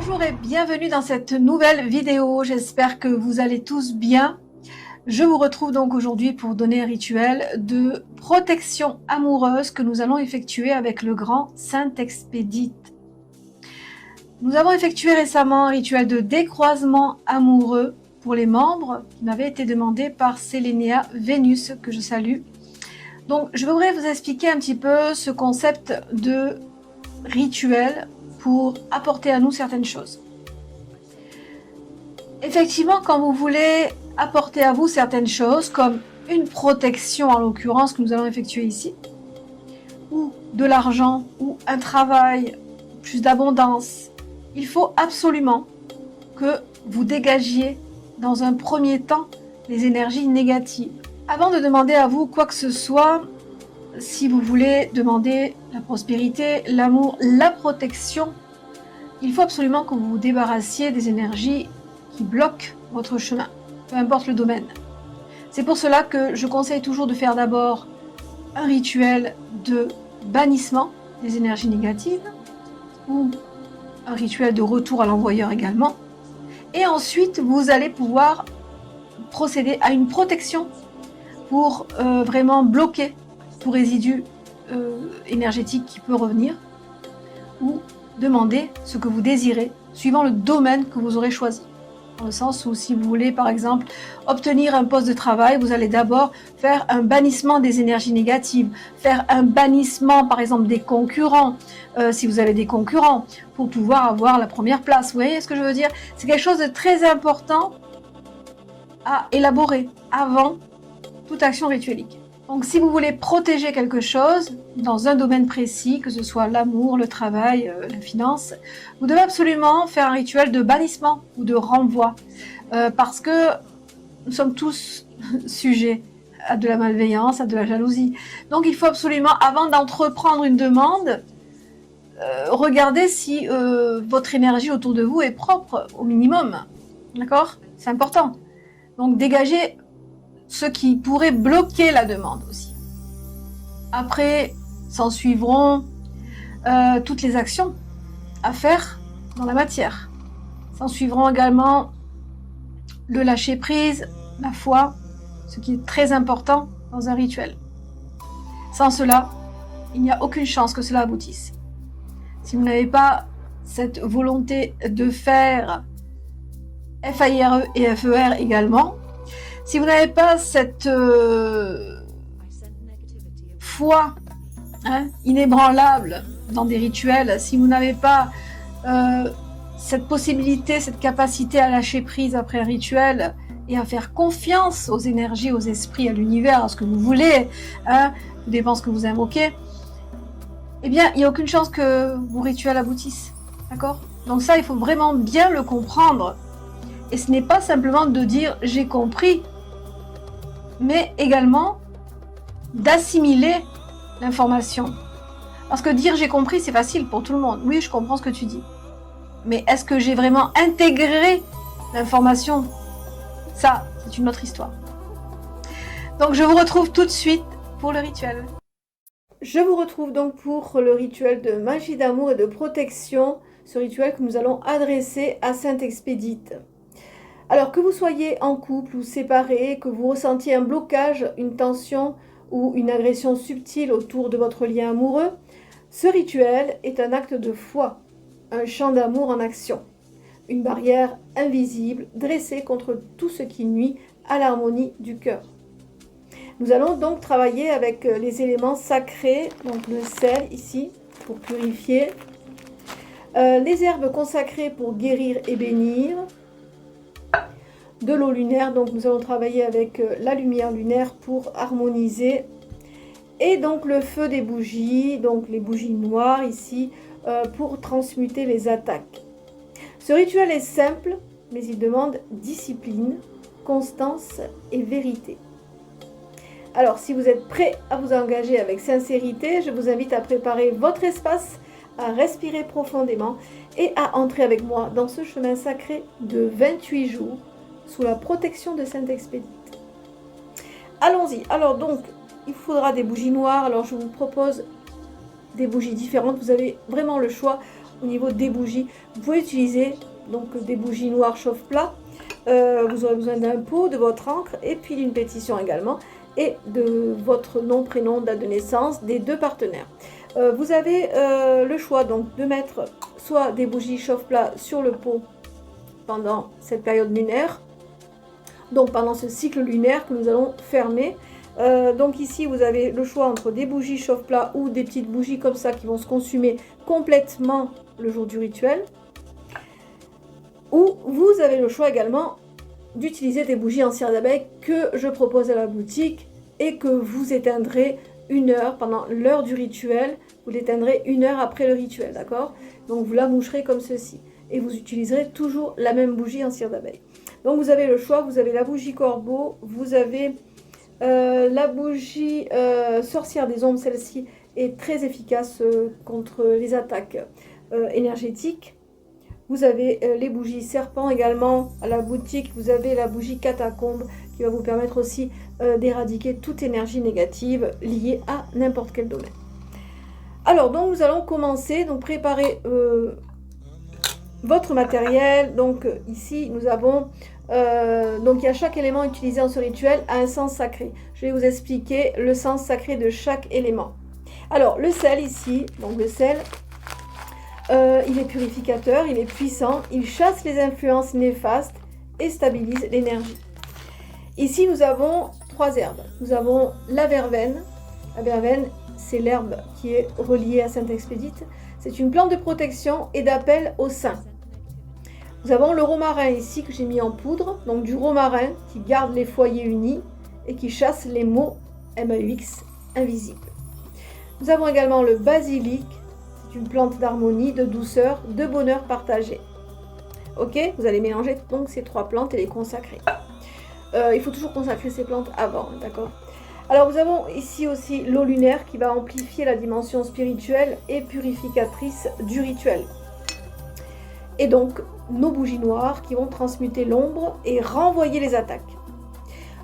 Bonjour et bienvenue dans cette nouvelle vidéo, j'espère que vous allez tous bien. Je vous retrouve donc aujourd'hui pour donner un rituel de protection amoureuse que nous allons effectuer avec le grand Saint-Expédite. Nous avons effectué récemment un rituel de décroisement amoureux pour les membres qui m'avait été demandé par Sélénia Vénus, que je salue. Donc je voudrais vous expliquer un petit peu ce concept de rituel pour apporter à nous certaines choses. Effectivement, quand vous voulez apporter à vous certaines choses, comme une protection en l'occurrence que nous allons effectuer ici, ou de l'argent, ou un travail, plus d'abondance, il faut absolument que vous dégagiez dans un premier temps les énergies négatives. Avant de demander à vous quoi que ce soit, si vous voulez demander la prospérité, l'amour, la protection, il faut absolument que vous vous débarrassiez des énergies qui bloquent votre chemin, peu importe le domaine. C'est pour cela que je conseille toujours de faire d'abord un rituel de bannissement des énergies négatives ou un rituel de retour à l'envoyeur également. Et ensuite, vous allez pouvoir procéder à une protection pour vraiment bloquer tout résidu énergétique qui peut revenir, ou demander ce que vous désirez suivant le domaine que vous aurez choisi. Dans le sens où si vous voulez par exemple obtenir un poste de travail, vous allez d'abord faire un bannissement des énergies négatives, faire un bannissement par exemple des concurrents, si vous avez des concurrents, pour pouvoir avoir la première place. Vous voyez ce que je veux dire? C'est quelque chose de très important à élaborer avant toute action rituelique. Donc si vous voulez protéger quelque chose dans un domaine précis, que ce soit l'amour, le travail, la finance, vous devez absolument faire un rituel de bannissement ou de renvoi, parce que nous sommes tous sujets à de la malveillance, à de la jalousie. Donc il faut absolument, avant d'entreprendre une demande, regarder si votre énergie autour de vous est propre au minimum. D'accord? C'est important. Donc dégagez ce qui pourrait bloquer la demande aussi. Après, s'en suivront toutes les actions à faire dans la matière. S'en suivront également le lâcher prise, la foi, ce qui est très important dans un rituel. Sans cela, il n'y a aucune chance que cela aboutisse. Si vous n'avez pas cette volonté de faire FAIRE et FER également, si vous n'avez pas cette foi inébranlable dans des rituels, si vous n'avez pas cette possibilité, cette capacité à lâcher prise après un rituel et à faire confiance aux énergies, aux esprits, à l'univers, à ce que vous voulez, tout dépend ce que vous invoquez, eh bien, il n'y a aucune chance que vos rituels aboutissent. D'accord? Donc ça, il faut vraiment bien le comprendre. Et ce n'est pas simplement de dire « j'ai compris », mais également d'assimiler l'information. Parce que dire j'ai compris, c'est facile pour tout le monde. Oui, je comprends ce que tu dis. Mais est-ce que j'ai vraiment intégré l'information? Ça, c'est une autre histoire. Donc je vous retrouve tout de suite pour le rituel. Je vous retrouve donc pour le rituel de magie d'amour et de protection, ce rituel que nous allons adresser à Saint-Expédite. Alors que vous soyez en couple ou séparés, que vous ressentiez un blocage, une tension ou une agression subtile autour de votre lien amoureux, ce rituel est un acte de foi, un chant d'amour en action, une barrière invisible dressée contre tout ce qui nuit à l'harmonie du cœur. Nous allons donc travailler avec les éléments sacrés, donc le sel ici pour purifier, les herbes consacrées pour guérir et bénir, de l'eau lunaire, donc nous allons travailler avec la lumière lunaire pour harmoniser, et donc le feu des bougies, donc les bougies noires ici, pour transmuter les attaques. Ce rituel est simple, mais il demande discipline, constance et vérité. Alors si vous êtes prêt à vous engager avec sincérité, je vous invite à préparer votre espace, à respirer profondément et à entrer avec moi dans ce chemin sacré de 28 jours sous la protection de Saint-Expédite. Allons-y. Alors donc, il faudra des bougies noires. Alors je vous propose des bougies différentes. Vous avez vraiment le choix au niveau des bougies. Vous pouvez utiliser donc des bougies noires chauffe-plat. Vous aurez besoin d'un pot, de votre encre et puis d'une pétition également et de votre nom, prénom, date de naissance des deux partenaires. Vous avez le choix donc de mettre soit des bougies chauffe-plat sur le pot pendant cette période lunaire, donc pendant ce cycle lunaire que nous allons fermer. Donc ici vous avez le choix entre des bougies chauffe-plat ou des petites bougies comme ça qui vont se consumer complètement le jour du rituel. Ou vous avez le choix également d'utiliser des bougies en cire d'abeille que je propose à la boutique et que vous éteindrez 1 heure pendant l'heure du rituel. Vous l'éteindrez 1 heure après le rituel, d'accord? Donc vous la moucherez comme ceci. Et vous utiliserez toujours la même bougie en cire d'abeille. Donc vous avez le choix, vous avez la bougie corbeau, vous avez la bougie sorcière des ombres, celle-ci est très efficace contre les attaques énergétiques. Vous avez les bougies serpent également à la boutique, vous avez la bougie catacombe qui va vous permettre aussi d'éradiquer toute énergie négative liée à n'importe quel domaine. Alors donc nous allons commencer, donc préparer votre matériel. Donc ici nous avons donc il y a chaque élément utilisé en ce rituel a un sens sacré. Je vais vous expliquer le sens sacré de chaque élément. Alors le sel ici, donc le sel, il est purificateur, il est puissant, il chasse les influences néfastes et stabilise l'énergie. Ici nous avons 3 herbes. Nous avons la verveine. La verveine, c'est l'herbe qui est reliée à Sainte-Expédite. C'est une plante de protection et d'appel au saint. Nous avons le romarin ici que j'ai mis en poudre, donc du romarin qui garde les foyers unis et qui chasse les maux MAUX invisibles. Nous avons également le basilic, c'est une plante d'harmonie, de douceur, de bonheur partagé. Ok, vous allez mélanger donc ces 3 plantes et les consacrer. Il faut toujours consacrer ces plantes avant, d'accord? Alors nous avons ici aussi l'eau lunaire qui va amplifier la dimension spirituelle et purificatrice du rituel. Et donc nos bougies noires qui vont transmuter l'ombre et renvoyer les attaques.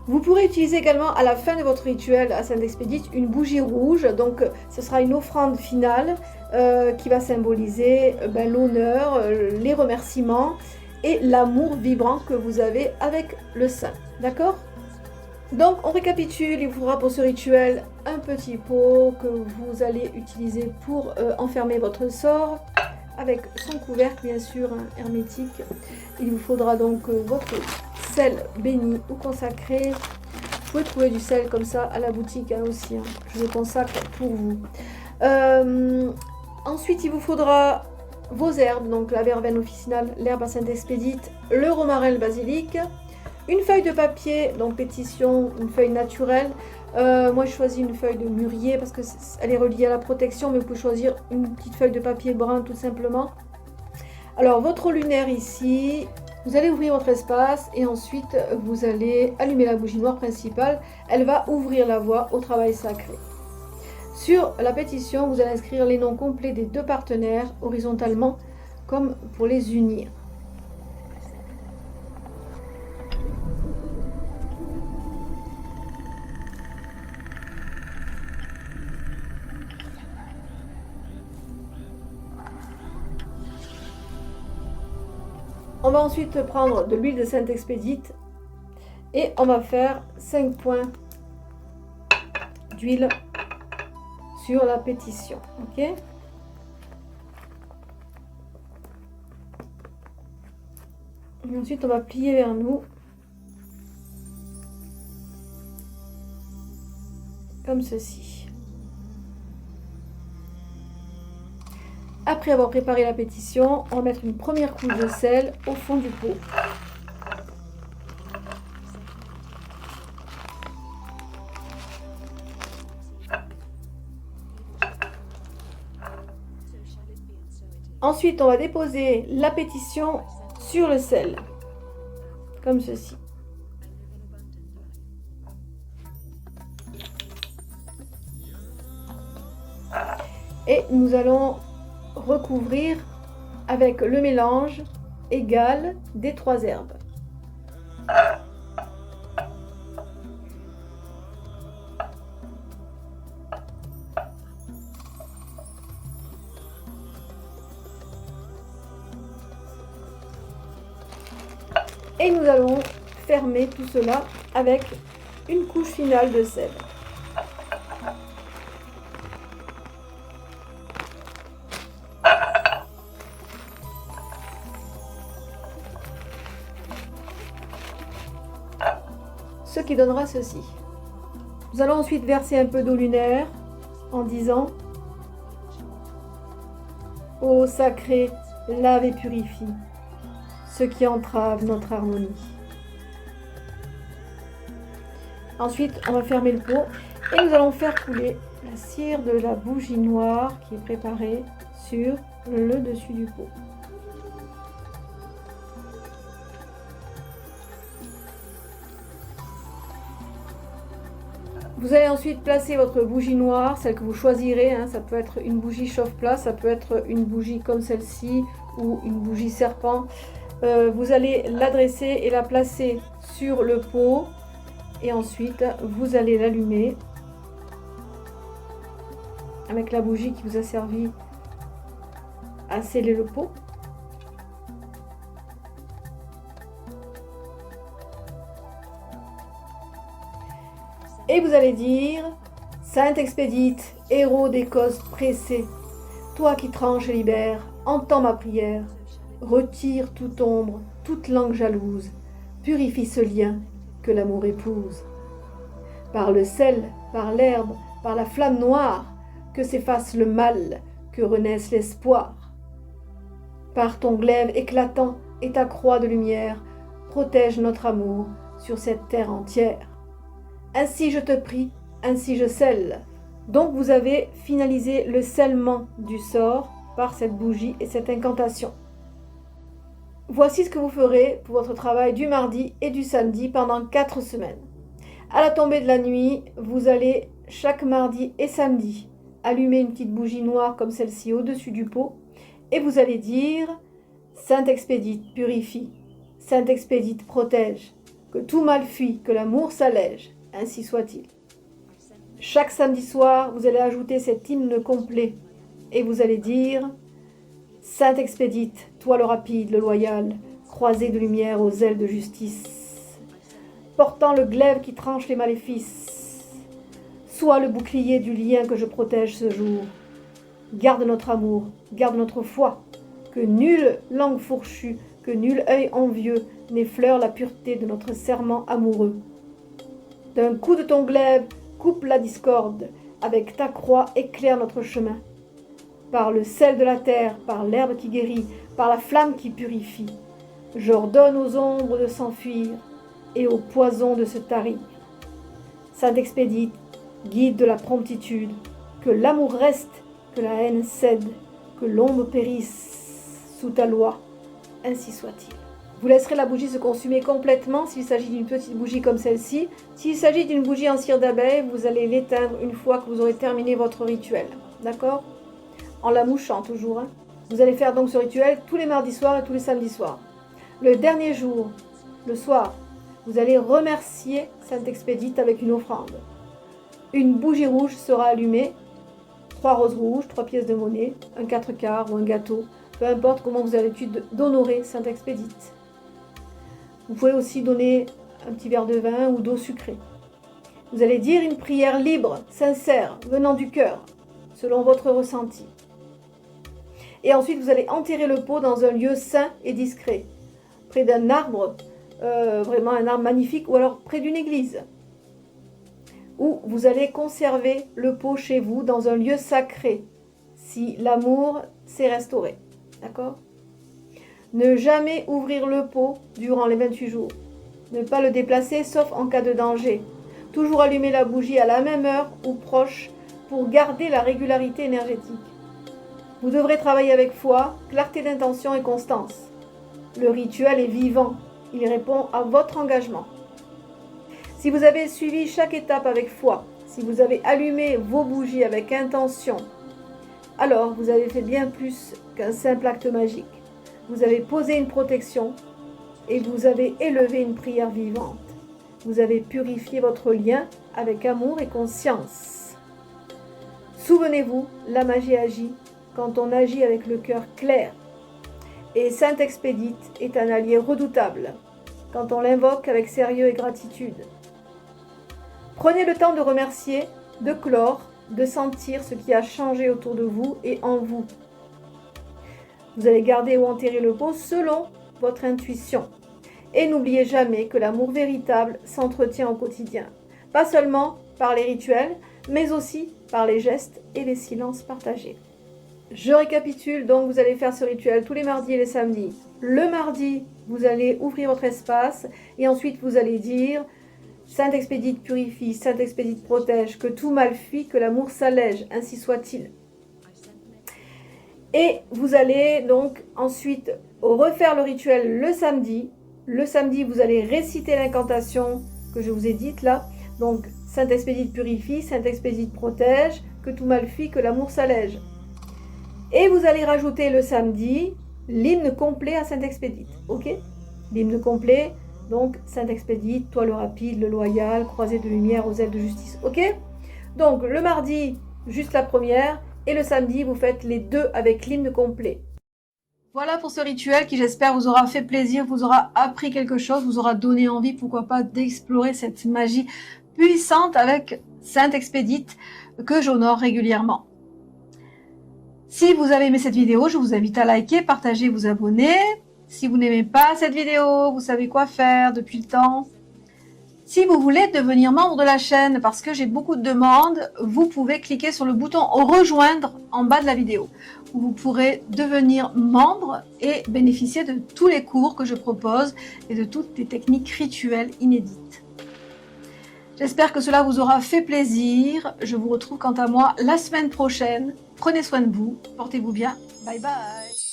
Vous pourrez utiliser également à la fin de votre rituel à Sainte-Expédite une bougie rouge, donc ce sera une offrande finale qui va symboliser l'honneur, les remerciements et l'amour vibrant que vous avez avec le saint, d'accord? Donc on récapitule, il vous faudra pour ce rituel un petit pot que vous allez utiliser pour enfermer votre sort, avec son couvercle bien sûr hermétique. Il vous faudra donc votre sel béni ou consacré. Vous pouvez trouver du sel comme ça à la boutique aussi, je le consacre pour vous. Ensuite il vous faudra vos herbes, donc la verveine officinale, l'herbe à Sainte-Expédite, le romarin, le basilic, une feuille de papier, donc pétition, une feuille naturelle. Moi je choisis une feuille de mûrier parce qu'elle est reliée à la protection, mais vous pouvez choisir une petite feuille de papier brun tout simplement. Alors votre eau lunaire ici, vous allez ouvrir votre espace et ensuite vous allez allumer la bougie noire principale. Elle va ouvrir la voie au travail sacré. Sur la pétition, vous allez inscrire les noms complets des 2 partenaires horizontalement comme pour les unir. On va ensuite prendre de l'huile de Sainte-Expédite et on va faire 5 points d'huile sur la pétition. Ok? Et ensuite on va plier vers nous comme ceci. Après avoir préparé la pétition, on va mettre une première couche de sel au fond du pot. Ensuite, on va déposer la pétition sur le sel, comme ceci. Et nous allons recouvrir avec le mélange égal des 3 herbes. Et nous allons fermer tout cela avec une couche finale de sel. Ce qui donnera ceci. Nous allons ensuite verser un peu d'eau lunaire en disant: Ô sacré, lave et purifie ce qui entrave notre harmonie. Ensuite, on va fermer le pot et nous allons faire couler la cire de la bougie noire qui est préparée sur le dessus du pot. Vous allez ensuite placer votre bougie noire, celle que vous choisirez, hein, ça peut être une bougie chauffe-plat, ça peut être une bougie comme celle-ci ou une bougie serpent. Vous allez l'adresser et la placer sur le pot et ensuite vous allez l'allumer avec la bougie qui vous a servi à sceller le pot. Et vous allez dire: Sainte Expédite, héros des causes pressées, toi qui tranches et libères, entends ma prière, retire toute ombre, toute langue jalouse, purifie ce lien que l'amour épouse. Par le sel, par l'herbe, par la flamme noire, que s'efface le mal, que renaisse l'espoir. Par ton glaive éclatant et ta croix de lumière, protège notre amour sur cette terre entière. Ainsi je te prie, ainsi je scelle. Donc vous avez finalisé le scellement du sort par cette bougie et cette incantation. Voici ce que vous ferez pour votre travail du mardi et du samedi pendant 4 semaines. À la tombée de la nuit, vous allez chaque mardi et samedi allumer une petite bougie noire comme celle-ci au-dessus du pot et vous allez dire: Sainte Expédite, purifie. Sainte Expédite, protège. Que tout mal fuit, que l'amour s'allège. Ainsi soit-il. Chaque samedi soir, vous allez ajouter cet hymne complet et vous allez dire: Sainte Expédite, toi le rapide, le loyal, croisé de lumière aux ailes de justice, portant le glaive qui tranche les maléfices, sois le bouclier du lien que je protège ce jour. Garde notre amour, garde notre foi, que nulle langue fourchue, que nul œil envieux n'effleure la pureté de notre serment amoureux. D'un coup de ton glaive, coupe la discorde, avec ta croix éclaire notre chemin. Par le sel de la terre, par l'herbe qui guérit, par la flamme qui purifie, j'ordonne aux ombres de s'enfuir et au poison de se tarir. Sainte Expédite, guide de la promptitude, que l'amour reste, que la haine cède, que l'ombre périsse sous ta loi, ainsi soit-il. Vous laisserez la bougie se consumer complètement s'il s'agit d'une petite bougie comme celle-ci. S'il s'agit d'une bougie en cire d'abeille, vous allez l'éteindre une fois que vous aurez terminé votre rituel. D'accord? En la mouchant toujours. Hein. Vous allez faire donc ce rituel tous les mardis soirs et tous les samedis soirs. Le dernier jour, le soir, vous allez remercier Sainte Expédite avec une offrande. Une bougie rouge sera allumée, 3 roses rouges, 3 pièces de monnaie, un 4 quarts ou un gâteau, peu importe comment vous avez l'habitude d'honorer Sainte Expédite. Vous pouvez aussi donner un petit verre de vin ou d'eau sucrée. Vous allez dire une prière libre, sincère, venant du cœur, selon votre ressenti. Et ensuite, vous allez enterrer le pot dans un lieu sain et discret, près d'un arbre, vraiment un arbre magnifique, ou alors près d'une église, où vous allez conserver le pot chez vous dans un lieu sacré, si l'amour s'est restauré. D'accord ? Ne jamais ouvrir le pot durant les 28 jours. Ne pas le déplacer sauf en cas de danger. Toujours allumer la bougie à la même heure ou proche pour garder la régularité énergétique. Vous devrez travailler avec foi, clarté d'intention et constance. Le rituel est vivant. Il répond à votre engagement. Si vous avez suivi chaque étape avec foi, si vous avez allumé vos bougies avec intention, alors vous avez fait bien plus qu'un simple acte magique. Vous avez posé une protection et vous avez élevé une prière vivante. Vous avez purifié votre lien avec amour et conscience. Souvenez-vous, la magie agit quand on agit avec le cœur clair. Et Sainte Expédite est un allié redoutable. quand on l'invoque avec sérieux et gratitude. Prenez le temps de remercier, de clore, de sentir ce qui a changé autour de vous et en vous. Vous allez garder ou enterrer le pot selon votre intuition. Et n'oubliez jamais que l'amour véritable s'entretient au quotidien. Pas seulement par les rituels, mais aussi par les gestes et les silences partagés. Je récapitule, donc vous allez faire ce rituel tous les mardis et les samedis. Le mardi, vous allez ouvrir votre espace et ensuite vous allez dire « Sainte Expédite purifie, Sainte Expédite protège, que tout mal fuit, que l'amour s'allège, ainsi soit-il. » Et vous allez donc ensuite refaire le rituel le samedi. Le samedi, vous allez réciter l'incantation que je vous ai dite là. Donc, Sainte Expédite purifie, Sainte Expédite protège, que tout mal fuit, que l'amour s'allège. Et vous allez rajouter le samedi l'hymne complet à Sainte Expédite. Ok? L'hymne complet, donc Sainte Expédite, toi le rapide, le loyal, croisé de lumière aux ailes de justice. Ok? Donc, le mardi, juste la première. Et le samedi, vous faites les deux avec l'hymne complet. Voilà pour ce rituel qui, j'espère, vous aura fait plaisir, vous aura appris quelque chose, vous aura donné envie, pourquoi pas, d'explorer cette magie puissante avec Sainte Expédite que j'honore régulièrement. Si vous avez aimé cette vidéo, je vous invite à liker, partager, vous abonner. Si vous n'aimez pas cette vidéo, vous savez quoi faire depuis le temps. Si vous voulez devenir membre de la chaîne, parce que j'ai beaucoup de demandes, vous pouvez cliquer sur le bouton « Rejoindre » en bas de la vidéo, où vous pourrez devenir membre et bénéficier de tous les cours que je propose et de toutes les techniques rituelles inédites. J'espère que cela vous aura fait plaisir. Je vous retrouve quant à moi la semaine prochaine. Prenez soin de vous, portez-vous bien. Bye bye.